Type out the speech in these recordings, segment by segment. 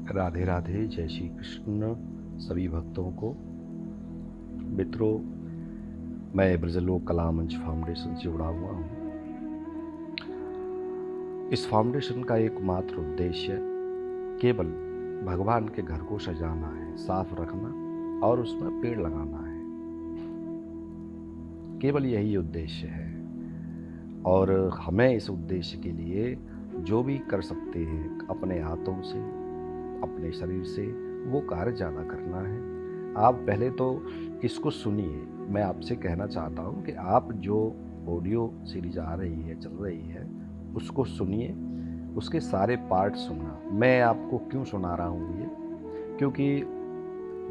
राधे राधे, जय श्री कृष्ण सभी भक्तों को। मित्रों, मैं ब्रजलोक कला मंच फाउंडेशन से जुड़ा हुआ हूँ। इस फाउंडेशन का एकमात्र उद्देश्य केवल भगवान के घर को सजाना है, साफ रखना और उसमें पेड़ लगाना है। केवल यही उद्देश्य है और हमें इस उद्देश्य के लिए जो भी कर सकते हैं अपने हाथों से, अपने शरीर से, वो कार्य ज़्यादा करना है। आप पहले तो इसको सुनिए। मैं आपसे कहना चाहता हूँ कि आप जो ऑडियो सीरीज आ रही है, चल रही है, उसको सुनिए, उसके सारे पार्ट सुनना। मैं आपको क्यों सुना रहा हूँ ये? क्योंकि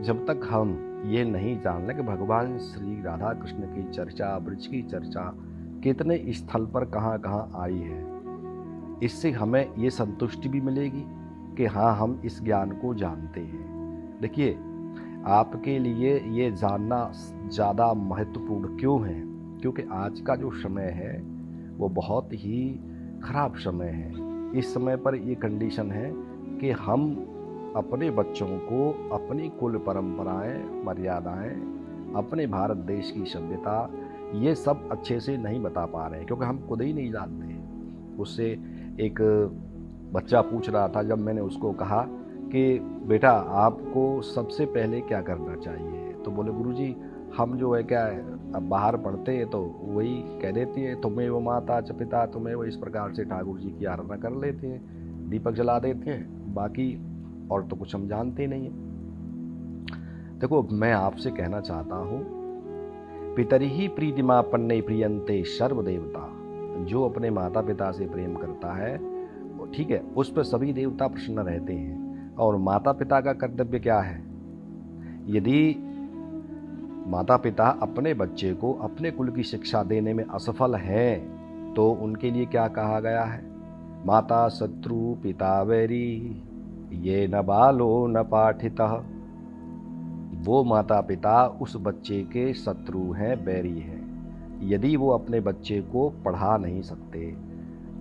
जब तक हम ये नहीं जान लें कि भगवान श्री राधा कृष्ण की चर्चा, ब्रज की चर्चा कितने स्थल पर कहाँ कहाँ आई है, इससे हमें ये संतुष्टि भी मिलेगी कि हाँ, हम इस ज्ञान को जानते हैं। देखिए, आपके लिए ये जानना ज़्यादा महत्वपूर्ण क्यों है? क्योंकि आज का जो समय है वो बहुत ही खराब समय है। इस समय पर ये कंडीशन है कि हम अपने बच्चों को अपनी कुल परंपराएं, मर्यादाएं, अपने भारत देश की सभ्यता, ये सब अच्छे से नहीं बता पा रहे हैं क्योंकि हम खुद ही नहीं जानते। उससे एक बच्चा पूछ रहा था, जब मैंने उसको कहा कि बेटा आपको सबसे पहले क्या करना चाहिए, तो बोले गुरुजी हम जो है क्या है, अब बाहर पढ़ते हैं तो वही कह देती है तुम्हें वो माता च पिता, तुम्हें वो, इस प्रकार से ठाकुर जी की आराधना कर लेते हैं, दीपक जला देते हैं, बाकी और तो कुछ हम जानते नहीं हैं। देखो, मैं आपसे कहना चाहता हूँ, पितरिहि प्रीतिमा पन्ने प्रियंते सर्वदेवता। जो अपने माता पिता से प्रेम करता है, ठीक है, उस पर सभी देवता प्रसन्न रहते हैं। और माता पिता का कर्तव्य क्या है? यदि माता पिता अपने बच्चे को अपने कुल की शिक्षा देने में असफल हैं तो उनके लिए क्या कहा गया है? माता शत्रु पिता वैरी, ये न बालो न पाठितः। वो माता पिता उस बच्चे के शत्रु हैं, बैरी हैं, यदि वो अपने बच्चे को पढ़ा नहीं सकते।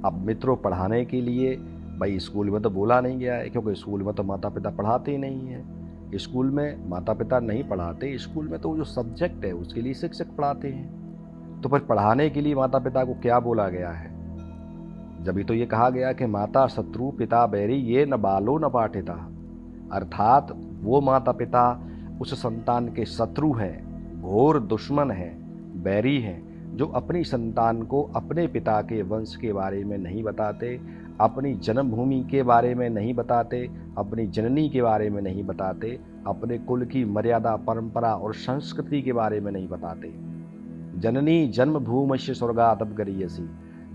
अब मित्रों, पढ़ाने के लिए भाई स्कूल में तो बोला नहीं गया है, क्योंकि स्कूल में तो माता पिता पढ़ाते ही नहीं हैं। स्कूल में माता पिता नहीं पढ़ाते, स्कूल में तो जो सब्जेक्ट है उसके लिए शिक्षक पढ़ाते हैं। तो फिर पढ़ाने के लिए माता पिता को क्या बोला गया है? जब तो ये कहा गया कि माता शत्रु पिता बैरी, ये न बालो न पाठिता। अर्थात वो माता पिता उस संतान के शत्रु हैं, घोर दुश्मन हैं, बैरी हैं, जो अपनी संतान को अपने पिता के वंश के बारे में नहीं बताते, अपनी जन्मभूमि के बारे में नहीं बताते, अपनी जननी के बारे में नहीं बताते, अपने कुल की मर्यादा, परंपरा और संस्कृति के बारे में नहीं बताते। जननी जन्मभूमिश्च स्वर्गादप गरीयसी।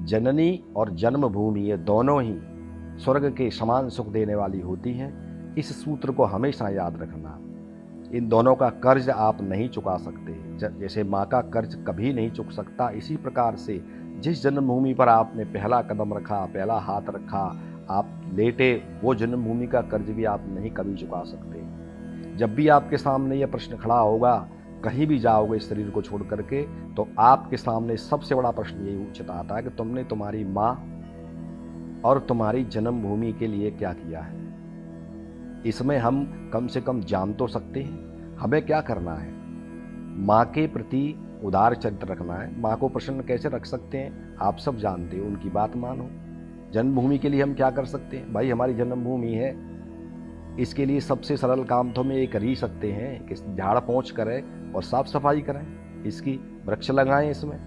जननी और जन्मभूमि ये दोनों ही स्वर्ग के समान सुख देने वाली होती हैं। इस सूत्र को हमेशा याद रखना। इन दोनों का कर्ज आप नहीं चुका सकते। जैसे माँ का कर्ज कभी नहीं चुक सकता, इसी प्रकार से जिस जन्मभूमि पर आपने पहला कदम रखा, पहला हाथ रखा, आप लेटे, वो जन्मभूमि का कर्ज भी आप नहीं कभी चुका सकते। जब भी आपके सामने यह प्रश्न खड़ा होगा, कहीं भी जाओगे इस शरीर को छोड़ करके, तो आपके सामने सबसे बड़ा प्रश्न यही उचित आता है कि तुमने तुम्हारी माँ और तुम्हारी जन्मभूमि के लिए क्या किया है। इसमें हम कम से कम जान तो सकते हैं हमें क्या करना है। माँ के प्रति उदार चरित्र रखना है। माँ को प्रसन्न कैसे रख सकते हैं आप सब जानते हो, उनकी बात मानो। जन्मभूमि के लिए हम क्या कर सकते हैं? भाई हमारी जन्मभूमि है, इसके लिए सबसे सरल काम तो हम ये कर ही सकते हैं कि झाड़ पोंछ करें और साफ सफाई करें, इसकी वृक्ष लगाएं इसमें,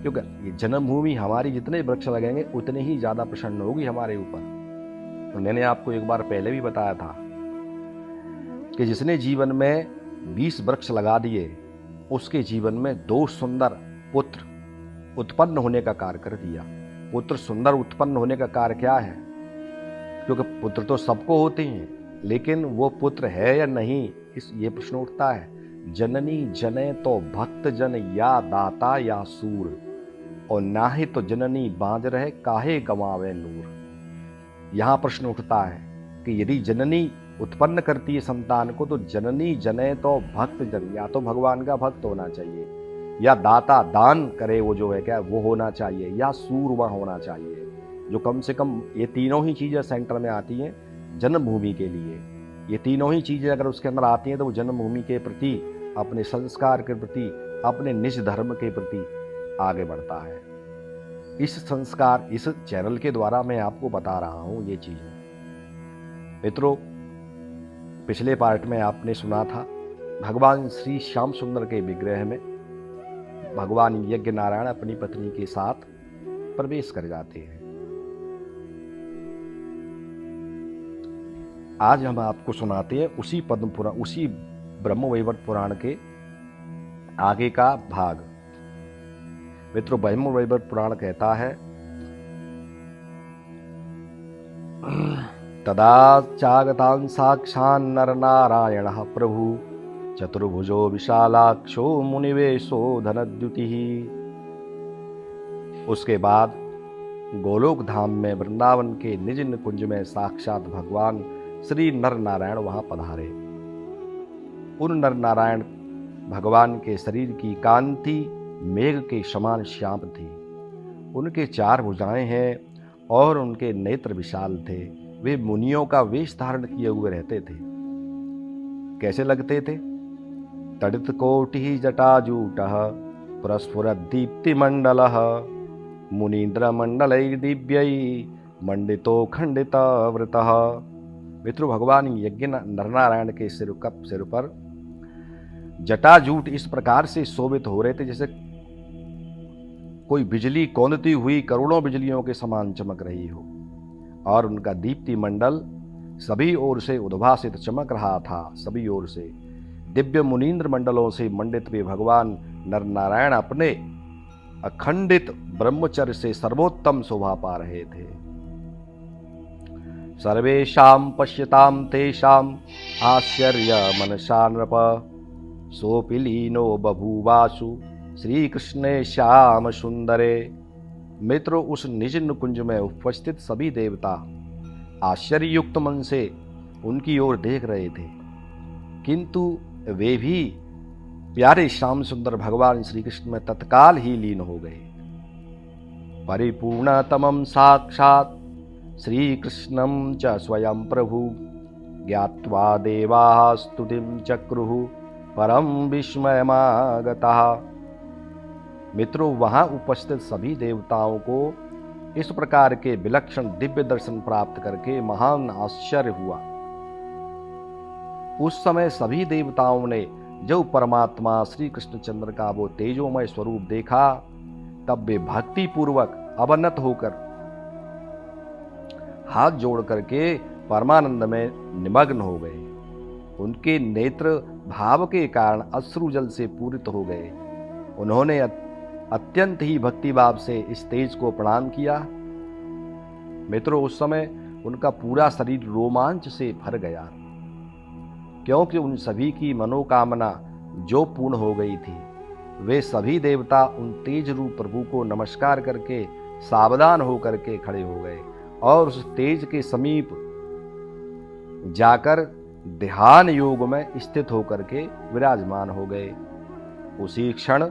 क्योंकि ये जन्मभूमि हमारी, जितने वृक्ष लगेंगे उतने ही ज़्यादा प्रसन्न होगी हमारे ऊपर। तो मैंने आपको एक बार पहले भी बताया था कि जिसने जीवन में 20 वृक्ष लगा दिए, उसके जीवन में 2 सुंदर पुत्र उत्पन्न होने का कार्य कर दिया। पुत्र सुंदर उत्पन्न होने का कार्य क्या है? क्योंकि पुत्र तो सबको होते हैं, लेकिन वो पुत्र है या नहीं, इस ये प्रश्न उठता है। जननी जने तो भक्त जन, या दाता या सूर, और ना ही तो जननी बांझ रहे, काहे गंवावे नूर। यहाँ प्रश्न उठता है कि यदि जननी उत्पन्न करती है संतान को, तो जननी जने तो भक्त जन, या तो भगवान का भक्त होना चाहिए, या दाता दान करे वो जो है क्या वो होना चाहिए, या सूरवा होना चाहिए, जो कम से कम ये तीनों ही चीज़ें सेंटर में आती हैं जन्मभूमि के लिए। ये तीनों ही चीज़ें अगर उसके अंदर आती हैं तो वो जन्मभूमि के प्रति, अपने संस्कार के प्रति, अपने निज धर्म के प्रति आगे बढ़ता है। इस संस्कार, इस चैनल के द्वारा मैं आपको बता रहा हूँ ये चीज़ें। मित्रों, पिछले पार्ट में आपने सुना था भगवान श्री श्याम सुंदर के विग्रह में भगवान यज्ञ नारायण अपनी पत्नी के साथ प्रवेश कर जाते हैं। आज हम आपको सुनाते हैं उसी पद्म पुराण, उसी ब्रह्मवैवर्त पुराण के आगे का भाग। मित्रों, ब्रह्मवैवर्त पुराण कहता है, तदा चागतान् साक्षान् नर नारायणः प्रभु चतुर्भुजो विशालाक्षो मुनिवेशो धनद्युतिः। उसके बाद गोलोक धाम में वृंदावन के निज कुंज में साक्षात भगवान श्री नर नारायण वहां पधारे। उन नर नारायण भगवान के शरीर की कांति मेघ के समान श्याम थी। उनके 4 भुजाएं हैं और उनके नेत्र विशाल थे। वे मुनियों का वेश धारण किए हुए रहते थे। कैसे लगते थे? तडित कोटि जटाजूटः प्रस्फुरद दीप्तिमंडलः मुनीन्द्र मंडलैः दिव्यैः मंडितो खंडितवृतः। मित्रों, भगवान यज्ञ नरनारायण के सिर पर जटाजूट इस प्रकार से शोभित हो रहे थे जैसे कोई बिजली कौंधती हुई करोड़ों बिजलियों के समान चमक रही हो, और उनका दीप्ति मंडल सभी ओर से उद्भासित चमक रहा था। सभी ओर से दिव्य मुनीन्द्र मंडलों से मंडित वे भगवान नरनारायण अपने अखंडित ब्रह्मचर्य से सर्वोत्तम शोभा पा रहे थे। सर्वेषां पश्यतां तेषां आश्चर्य मनसा नृप सोऽपि लीनो बभूवासु श्री कृष्णे श्याम सुंदरे। मित्रों, उस निज कुंज में उपस्थित सभी देवता आश्चर्ययुक्त मन से उनकी ओर देख रहे थे, किंतु वे भी प्यारे श्याम सुंदर भगवान श्री कृष्ण में तत्काल ही लीन हो गए। परिपूर्णतमं साक्षात् श्री कृष्णं च स्वयं प्रभु ज्ञात्वा देवाः स्तुतिं चक्रुः परम विस्मयमागतः। मित्रों, वहां उपस्थित सभी देवताओं को इस प्रकार के विलक्षण दिव्य दर्शन प्राप्त करके महान आश्चर्य हुआ। उस समय सभी देवताओं ने जब परमात्मा श्री कृष्णचंद्र का वो तेजोमय स्वरूप देखा, तब वे भक्ति पूर्वक अवनत होकर हाथ जोड़ करके परमानंद में निमग्न हो गए। उनके नेत्र भाव के कारण अश्रु जल से पूरित हो गए। उन्होंने अत्यंत ही भक्तिभाव से इस तेज को प्रणाम किया। मित्रों, उस समय उनका पूरा शरीर रोमांच से भर गया, क्योंकि उन सभी की मनोकामना जो पूर्ण हो गई थी। वे सभी देवता उन तेज रूप प्रभु को नमस्कार करके सावधान होकर के खड़े हो गए और उस तेज के समीप जाकर ध्यान योग में स्थित होकर के विराजमान हो गए। उसी क्षण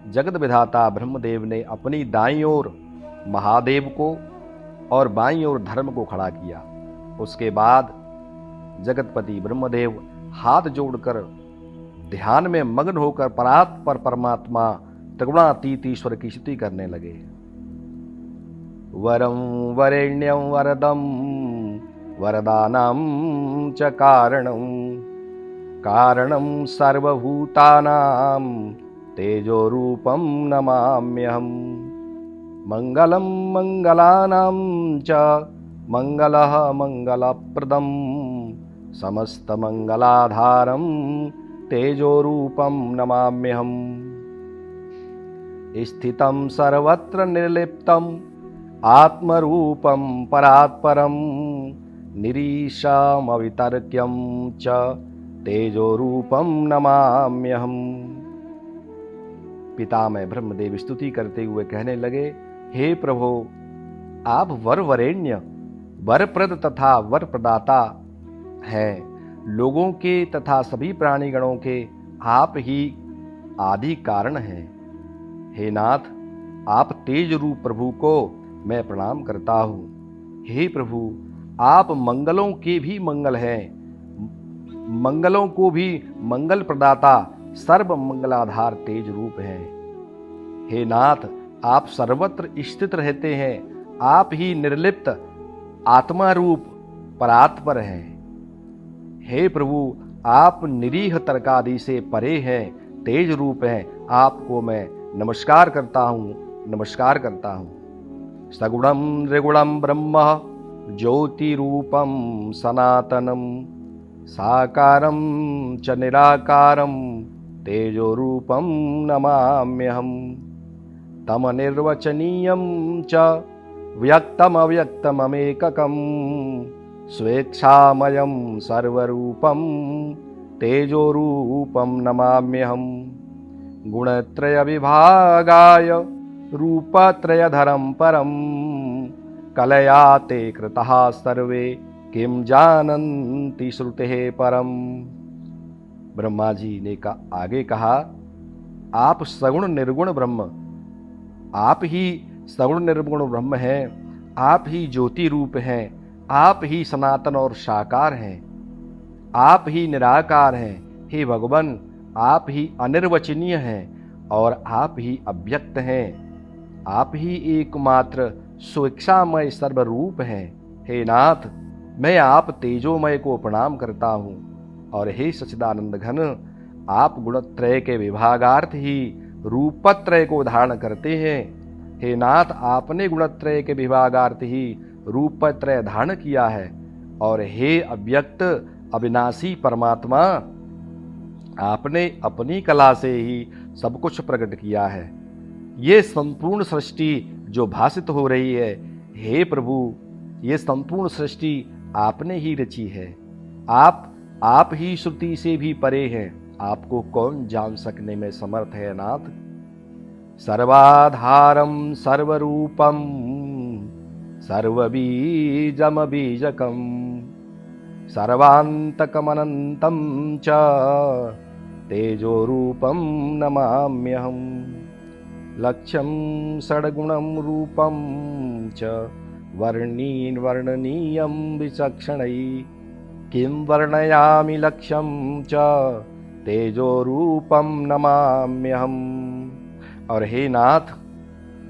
जगत विधाता ब्रह्मदेव ने अपनी दाईं ओर महादेव को और बाईं ओर धर्म को खड़ा किया। उसके बाद जगतपति ब्रह्मदेव हाथ जोड़कर ध्यान में मग्न होकर परात्पर परमात्मा त्रिगुणातीत ईश्वर की स्तुति करने लगे। वरं वरेण्यं वरदं वरदानां च कारणं सर्वभूतानां तेजो रूपं नमाम्यहम्। मंगलम मंगलानां च मंगलः मंगलप्रदं समस्त मंगलाधारं तेजो रूपं नमाम्यहम्। स्थितं सर्वत्र निर्लिप्तं आत्मरूपं परात्परं निरीशमवितर्क्यं च तेजो रूपं नमाम्यहम्। पितामह ब्रह्मदेव स्तुति करते हुए कहने लगे, हे प्रभु, आप वरेण्य, वरप्रद तथा वर प्रदाता हैं। लोगों के तथा सभी प्राणीगणों के आप ही आदि कारण हैं। हे नाथ, आप तेज रूप प्रभु को मैं प्रणाम करता हूँ। हे प्रभु, आप मंगलों के भी मंगल हैं, मंगलों को भी मंगल प्रदाता सर्व मंगलाधार तेज रूप है। हे नाथ, आप सर्वत्र स्थित रहते हैं। आप ही निर्लिप्त आत्मा रूप परात्पर हैं। हे प्रभु, आप निरीह तर्कादि से परे हैं, तेज रूप हैं। आपको मैं नमस्कार करता हूँ, नमस्कार करता हूँ। सगुणम त्रिगुणम ब्रह्म ज्योति रूपम सनातनम साकारम च निराकारम तेजो रूपम नमाम्यहम् तम निर्वचनीयं च व्यक्तमव्यक्तममेककं स्वेच्छामयं सर्वरूपं तेजोरूपं नमाम्यहम् गुणत्रयविभागाय रूपत्रयधरं परं कलया ते कृतः सर्वे किं जानन्ति श्रुतेः परम। ब्रह्मा जी ने आगे कहा, आप सगुण निर्गुण ब्रह्म, आप ही सगुण निर्गुण ब्रह्म हैं, आप ही ज्योति रूप हैं, आप ही सनातन और साकार हैं, आप ही निराकार हैं। हे भगवान, आप ही अनिर्वचनीय हैं और आप ही अव्यक्त हैं। आप ही एकमात्र स्वेच्छामय सर्वरूप हैं। हे नाथ, मैं आप तेजोमय को प्रणाम करता हूँ। और हे सच्चिदानंद घन, आप गुणत्रय के विभागार्थ ही रूपत्रय को धारण करते हैं। हे नाथ, आपने गुणत्रय के विभागार्थ ही रूपत्रय धारण किया है। और हे अव्यक्त अविनाशी परमात्मा, आपने अपनी कला से ही सब कुछ प्रकट किया है। ये संपूर्ण सृष्टि जो भासित हो रही है, हे प्रभु, ये संपूर्ण सृष्टि आपने ही रची है। आप ही श्रुति से भी परे हैं। आपको कौन जान सकने में समर्थ है नाथ। सर्वाधारं सर्वरूपं सर्वबीजमबीजकं सर्वान्तकमनन्तं च तेजोरूपं नमाम्यहम् लक्ष्यं षड्गुणं रूपं च वर्णनीयं विचक्षणैः किं वर्णयामि लक्ष्यं च तेजोरूपं नमाम्यहम्। और हे नाथ,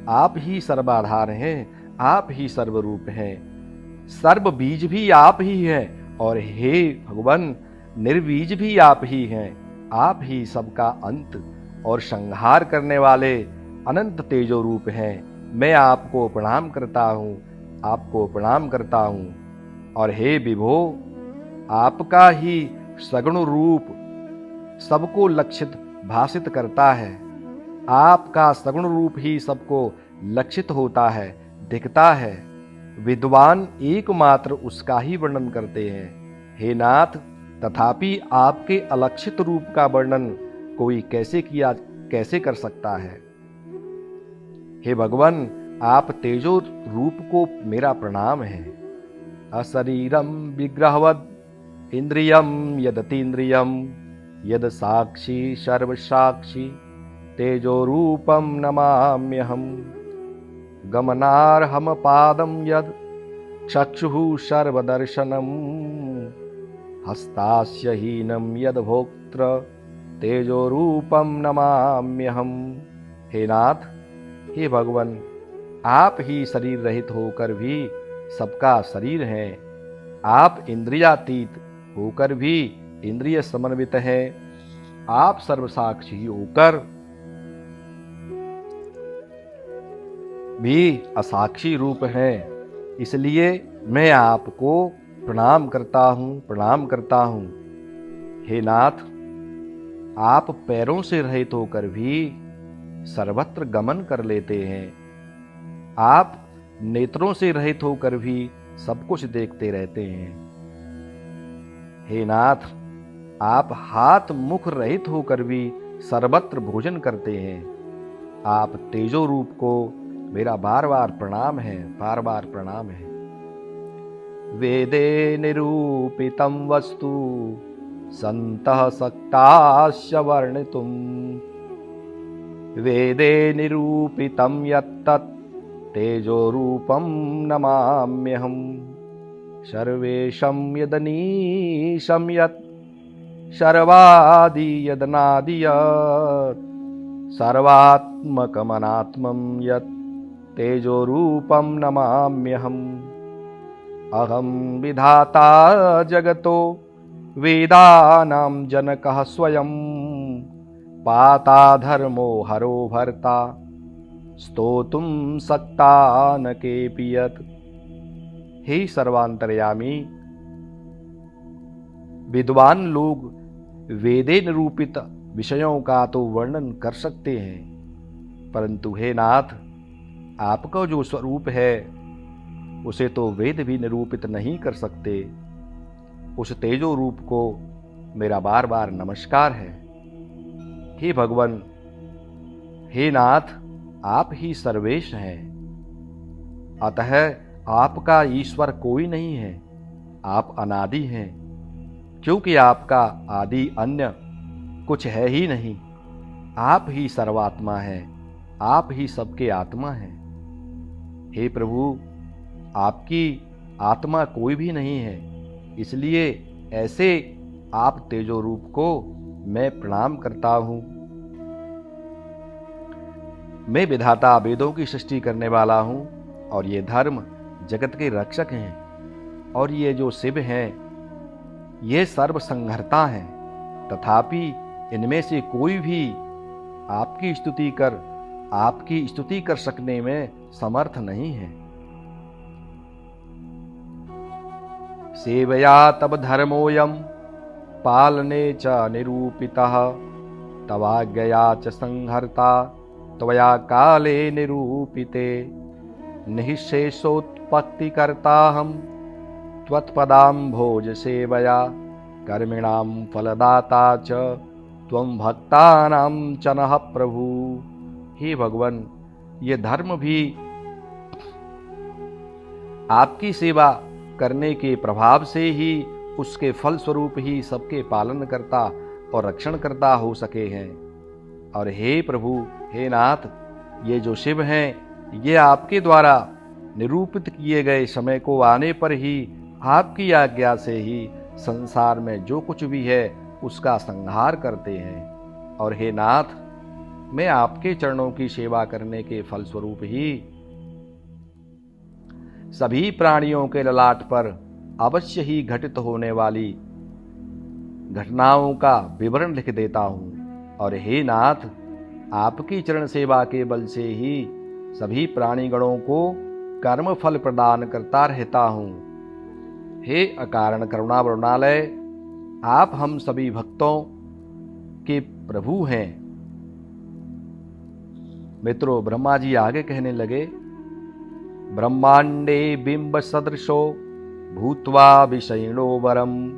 आप ही सर्वाधार हैं, आप ही सर्वरूप हैं, सर्व बीज भी आप ही हैं। और हे भगवान, निर्बीज भी आप ही हैं। आप ही सबका अंत और संहार करने वाले अनंत तेजो रूप हैं। मैं आपको प्रणाम करता हूँ, आपको प्रणाम करता हूँ। और हे विभो, आपका ही सगुण रूप सबको लक्षित भासित करता है। आपका सगुण रूप ही सबको लक्षित होता है, दिखता है। विद्वान एकमात्र उसका ही वर्णन करते हैं। हे नाथ, तथापि आपके अलक्षित रूप का वर्णन कोई कैसे कर सकता है। हे भगवान, आप तेजो रूप को मेरा प्रणाम है। अशरीरम विग्रहवद इंद्रियम यदतीन्द्रियम यद साक्षी सर्वसाक्षी तेजोरूपं नमाम्यहम् गमनार्हम पादं यद चक्षुः सर्वदर्शनम् हस्तास्य हीनं यद भोक्त्र तेजोरूपं नमाम्यहम्। हे नाथ, हे भगवान, आप ही शरीर रहित होकर भी सबका शरीर हैं। आप इंद्रियातीत होकर भी इंद्रिय समन्वित हैं। आप सर्वसाक्षी होकर भी असाक्षी रूप हैं। इसलिए मैं आपको प्रणाम करता हूँ, प्रणाम करता हूँ। हे नाथ, आप पैरों से रहित होकर भी सर्वत्र गमन कर लेते हैं। आप नेत्रों से रहित होकर भी सब कुछ देखते रहते हैं। हे नाथ, आप हाथ मुख रहित होकर भी सर्वत्र भोजन करते हैं। आप तेजो रूप को मेरा बार बार प्रणाम है, बार बार प्रणाम है। वेदे निरूपितं वस्तु सन्तः सक्तास्य वर्णितुम् वेदे निरूपितं यत्तत् तेजोरूपं नमाम्यहम् सर्वेशं यदनीशं यत् सर्वादि यदनादियत् सर्वात्मकमनात्मं यत् तेजोरूपं नमाम्यहम्। अहं विधाता जगतो वेदानां जनकः स्वयं पाता धर्मो हरो भर्ता स्तोतुं सक्ता न केऽपि यत्। हे सर्वांतर्यामी, विद्वान लोग वेदे निरूपित विषयों का तो वर्णन कर सकते हैं, परंतु हे नाथ, आपका जो स्वरूप है उसे तो वेद भी निरूपित नहीं कर सकते। उस तेजो रूप को मेरा बार बार नमस्कार है। हे भगवान, हे नाथ, आप ही सर्वेश हैं, अतः आपका ईश्वर कोई नहीं है। आप अनादि हैं, क्योंकि आपका आदि अन्य कुछ है ही नहीं। आप ही सर्वात्मा हैं, आप ही सबके आत्मा हैं। हे प्रभु, आपकी आत्मा कोई भी नहीं है, इसलिए ऐसे आप तेजो रूप को मैं प्रणाम करता हूं। मैं विधाता वेदों की सृष्टि करने वाला हूं, और ये धर्म जगत के रक्षक हैं, और ये जो शिव हैं ये सर्व संहर्ता हैं। तथापि इनमें से कोई भी आपकी स्तुति कर सकने में समर्थ नहीं है। सेवया तब धर्मोऽयं पालने च निरूपितः तवाज्ञया च संहर्ता त्वया काले निरूपिते। निःशेषोत्पत्तिकर्ताहं त्वत्पदाम्भोज सेवया कर्मिणां फलदाता च त्वं भक्तानां च नः प्रभु। हे भगवान, ये धर्म भी आपकी सेवा करने के प्रभाव से ही, उसके फल स्वरूप ही सबके पालन करता और रक्षण करता हो सके हैं। और हे प्रभु, हे नाथ, ये जो शिव हैं ये आपके द्वारा निरूपित किए गए समय को आने पर ही आपकी आज्ञा से ही संसार में जो कुछ भी है उसका संहार करते हैं। और हे नाथ, मैं आपके चरणों की सेवा करने के फलस्वरूप ही सभी प्राणियों के ललाट पर अवश्य ही घटित होने वाली घटनाओं का विवरण लिख देता हूँ। और हे नाथ, आपकी चरण सेवा के बल से ही सभी प्राणीगणों को कर्म फल प्रदान करता रहता हूँ। हे अकारण करुणा वरुणालय, आप हम सभी भक्तों के प्रभु हैं। मित्रों, ब्रह्मा जी आगे कहने लगे, ब्रह्मांडे बिंब सदृशो भूत्वा विषयिणो वरम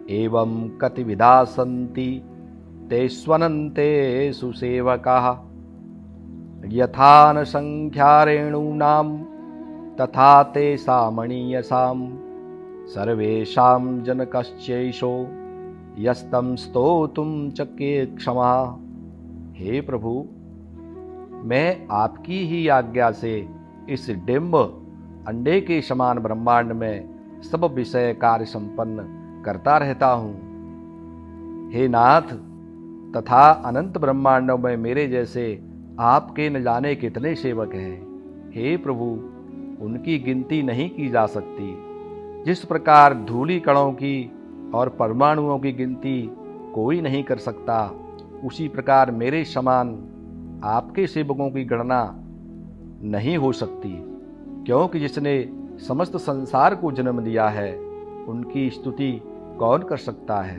एवं कतिविधा सन्ति ते स्वनन्ते सुसेवकाः यथा न संख्या रेणूनां तथा ते सामणीयसां सर्वेषां जनकश्चैषो यस्तं स्तोतुं चके क्षमा। हे प्रभु, मैं आपकी ही आज्ञा से इस डिंब अंडे के समान ब्रह्मांड में सब विषय कार्य संपन्न करता रहता हूँ। हे नाथ, तथा अनंत ब्रह्मांडों में मेरे जैसे आपके न जाने कितने सेवक हैं। हे प्रभु, उनकी गिनती नहीं की जा सकती। जिस प्रकार धूलि कणों की और परमाणुओं की गिनती कोई नहीं कर सकता, उसी प्रकार मेरे समान आपके सेवकों की गणना नहीं हो सकती, क्योंकि जिसने समस्त संसार को जन्म दिया है उनकी स्तुति कौन कर सकता है।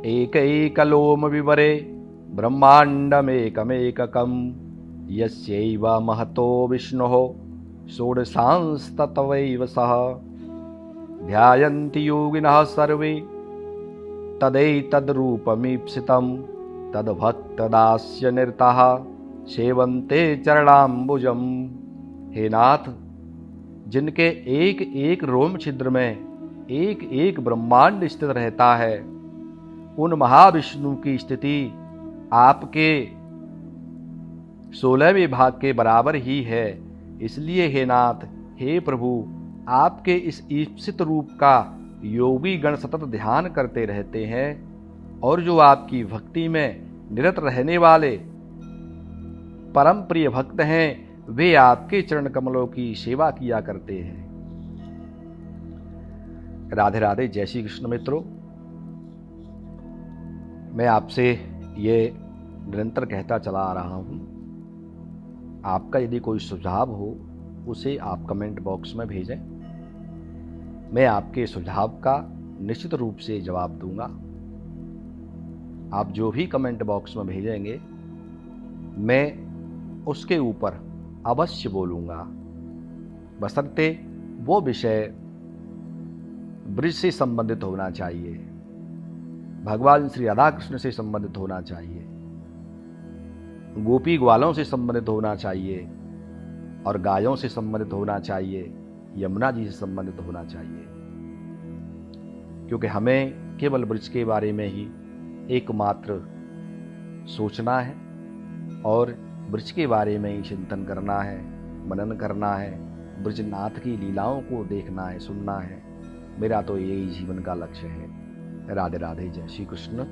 एकैकलोम विवरे ब्रह्मांडमेकमेककं यस्यैव महतो विष्णोः षोडशांस्ततवैव सः ध्यायन्ति योगिनः सर्वे तदैतद्रूपमीप्सितं तद्भक्तदास्य निरताः सेवन्ते चरणाम्बुजम्। हे नाथ, जिनके एक एक रोम छिद्र में एक एक ब्रह्मांड स्थित रहता है, उन महाविष्णु की स्थिति आपके 16वें भाग के बराबर ही है। इसलिए हे नाथ, हे प्रभु, आपके इस ईप्सित रूप का योगी गण सतत ध्यान करते रहते हैं और जो आपकी भक्ति में निरत रहने वाले परम प्रिय भक्त हैं, वे आपके चरण कमलों की सेवा किया करते हैं। राधे राधे। जय श्री कृष्ण मित्रों, मैं आपसे ये निरंतर कहता चला आ रहा हूँ, आपका यदि कोई सुझाव हो उसे आप कमेंट बॉक्स में भेजें। मैं आपके सुझाव का निश्चित रूप से जवाब दूंगा। आप जो भी कमेंट बॉक्स में भेजेंगे मैं उसके ऊपर अवश्य बोलूँगा, बशर्ते वो विषय ब्रज से संबंधित होना चाहिए, भगवान श्री राधा कृष्ण से संबंधित होना चाहिए, गोपी ग्वालों से संबंधित होना चाहिए और गायों से संबंधित होना चाहिए, यमुना जी से संबंधित होना चाहिए। क्योंकि हमें केवल ब्रज के बारे में ही एकमात्र सोचना है और ब्रज के बारे में ही चिंतन करना है, मनन करना है, ब्रजनाथ की लीलाओं को देखना है, सुनना है। मेरा तो यही जीवन का लक्ष्य है। राधे राधे। जय श्री कृष्ण।